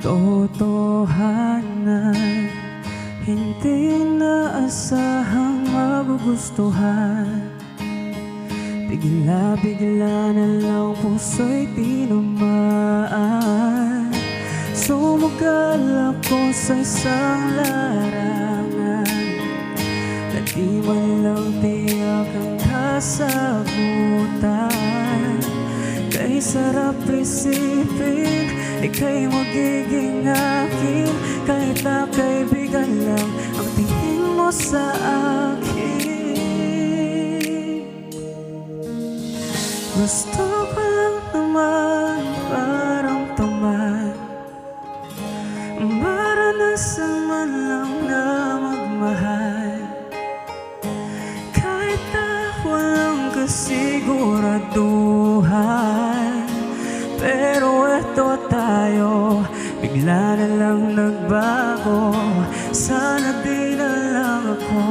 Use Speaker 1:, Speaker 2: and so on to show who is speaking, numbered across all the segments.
Speaker 1: totohanan, hindi inaasahang magugustuhan. Bigla-bigla na lang puso'y tinamaan. Sumugal ako sa isang larangan na di man lang tiyak ang kasagutan. Kay sarap isipin, ika'y magiging akin, kahit na kaibigan lang ang tingin mo sa akin. Gusto ko lang naman maramdaman, maranasan man lang na magmahal, kahit na walang kasiguraduhan. Pero eto tayo, bigla na lang nagbago. Sana di na lang ako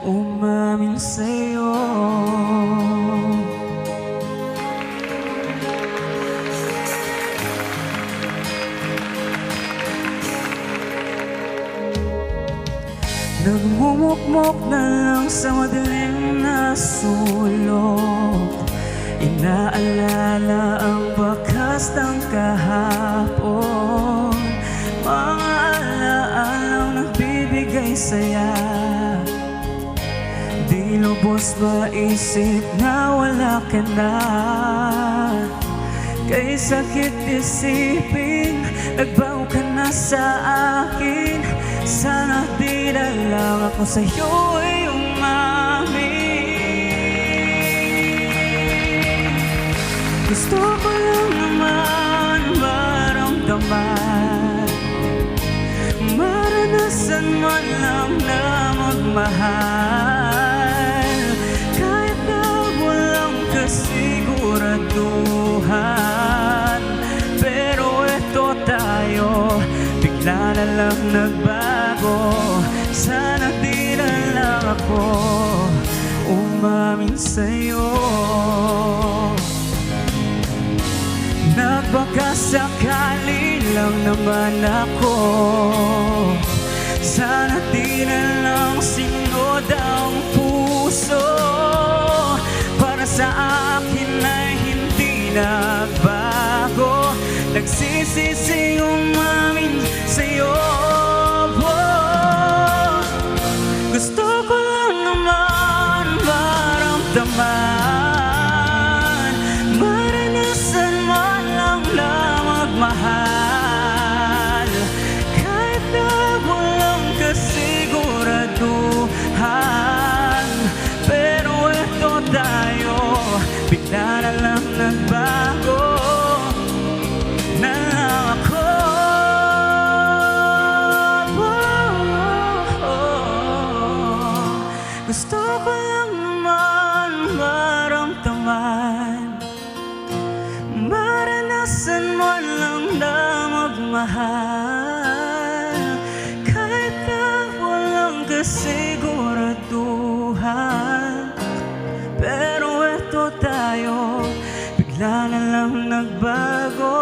Speaker 1: umamin sa'yo. Nagmumukmok na lang sa madilim na sulok, inaalala ang bakas ng kahapon, mga alaalang nagbibigay saya. Di lubos maisip na wala ka na, kay sakit isipin nagbago ka na sa akin. Sana di na lang ako sa'yo'y umamin. Gusto ko lang naman maramdaman, maranasan man lang na magmahal, kahit na walang kasiguraduhan. Pero eto tayo, bigla na lang nagbago. Sana di na lang ako umamin sa'yo. Nagbakasakali lang naman ako, sana di na lang sinod ang puso. Para sa akin ay hindi nagbago, nagsisisi umamin sa'yo. Gusto ko lang naman maramdaman, maranasan man lang na magmahal, kahit na walang kasiguraduhan. Pero eto tayo, bigla na lang nagbago na lang ako. Gusto ko lang naman maramdaman, maranasan man lang na magmahal, kahit na walang kasiguraduhan. Pero eto tayo, bigla na lang nagbago.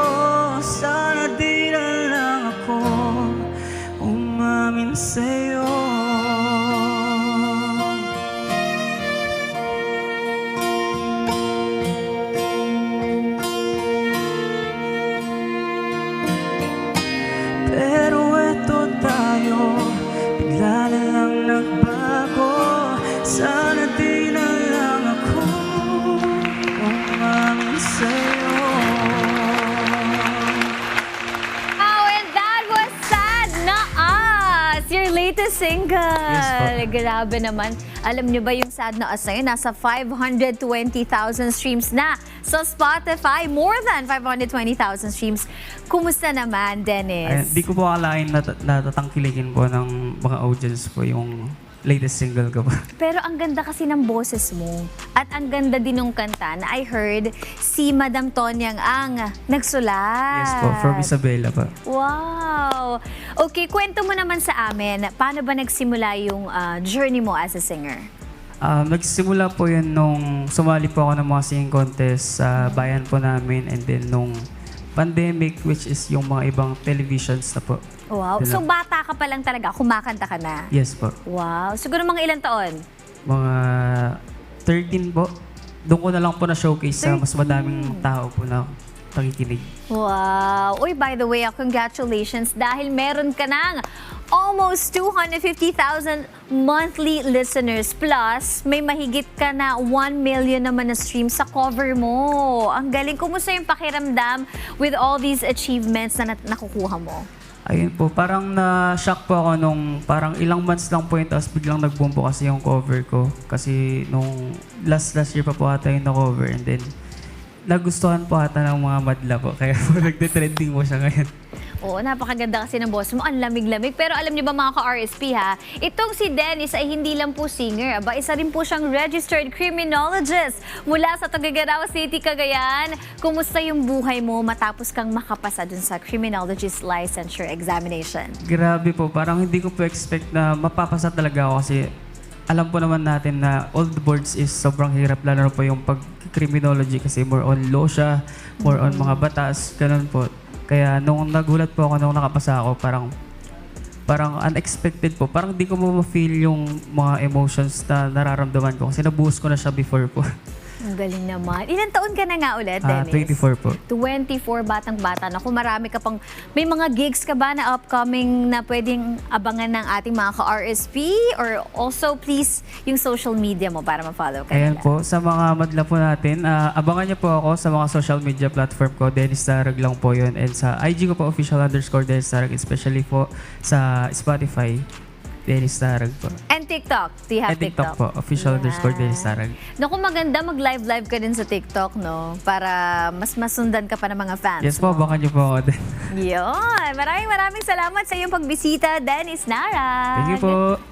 Speaker 1: Sana di na lang ako umamin sa'yo. Pero eto tayo, bigla na lang nagbago. Sana di na lang ako umamin sa'yo.
Speaker 2: Oh, and that was Sad Na Us, your latest single.
Speaker 1: Yes po.
Speaker 2: Grabe naman. Alam niyo ba yung Sad Na Us na yun? Nasa 520,000 streams na sa Spotify. More than 520,000 streams. Kumusta naman, Dennis?
Speaker 1: Di ko po akalain natatangkilikin po ng mga audience po yung latest single ko po.
Speaker 2: Pero ang ganda kasi ng boses mo. At ang ganda din ng kanta na I heard si Madam Tonyang ang nagsulat.
Speaker 1: Yes po, from Isabela po.
Speaker 2: Wow! Okay, kwento mo naman sa amin, paano ba nagsimula yung journey mo as a singer?
Speaker 1: Nagsimula po yun nung sumali po ako ng mga singing contest sa bayan po namin, and then nung pandemic, which is yung mga ibang televisions na po.
Speaker 2: Wow.
Speaker 1: Yun
Speaker 2: So
Speaker 1: lang.
Speaker 2: bata ka pa lang talaga, kumakanta ka na.
Speaker 1: Yes po.
Speaker 2: Wow. Siguro mga ilang taon?
Speaker 1: Mga 13 po. Doon ko na lang po na-showcase sa mas madaming tao po na nakikinig.
Speaker 2: Wow. Uy, by the way, congratulations dahil meron ka ng almost 250,000 monthly listeners plus may mahigit ka na 1 million naman na streams sa cover mo. Ang galing. Kumusta yung pakiramdam with all these achievements na nakukuha mo?
Speaker 1: Ayun po, parang na-shock po ako nung parang ilang months lang po yun, tapos biglang nag-boom po kasi yung cover ko. Kasi nung last year pa po ata yung na-cover, and then nagustuhan po ata ng mga madla po. Kaya po nagte-trending po siya ngayon.
Speaker 2: Oo, napakaganda kasi ng boss mo. Ang lamig-lamig. Pero alam niyo ba mga ka-RSP ha, itong si Dennis ay hindi lang po singer. Aba, isa rin po siyang registered criminologist mula sa Tuguegarao City, Cagayan. Kumusta yung buhay mo matapos kang makapasa dun sa criminologist licensure examination?
Speaker 1: Grabe po, parang hindi ko po expect na mapapasa talaga ako kasi alam po naman natin na all the boards is sobrang hirap, lalo na po yung pag-criminology kasi more on law siya, more on mga batas, ganun po. Kaya nung nagulat po ako nung nakapasa ako, parang unexpected po. Parang hindi ko ma-feel yung mga emotions na nararamdaman ko kasi nabuhos ko na siya before po.
Speaker 2: Ang galing naman. Ilang taon ka na nga ulit, Dennis?
Speaker 1: 24 po.
Speaker 2: 24, batang-bata na. Kung marami ka pang, may mga gigs ka ba na upcoming na pwedeng abangan ng ating mga ka-RSP? Or also, please, yung social media mo para ma-follow ka
Speaker 1: Ayan
Speaker 2: nila.
Speaker 1: po, sa mga madla po natin, abangan niyo po ako sa mga social media platform ko. Dennis Darag lang po yun. And sa IG ko po, official_Dennis Darag, especially po sa Spotify, Dennis Darag po.
Speaker 2: And TikTok. Do you have
Speaker 1: And TikTok po, official_Dennis Darag.
Speaker 2: Naku, maganda mag-live ka din sa TikTok, no? Para mas masundan ka pa ng mga fans
Speaker 1: Yes po,
Speaker 2: mo.
Speaker 1: abangan niyo po ako din.
Speaker 2: Yun. Maraming salamat sa iyong pagbisita, Dennis Narag.
Speaker 1: Thank you po.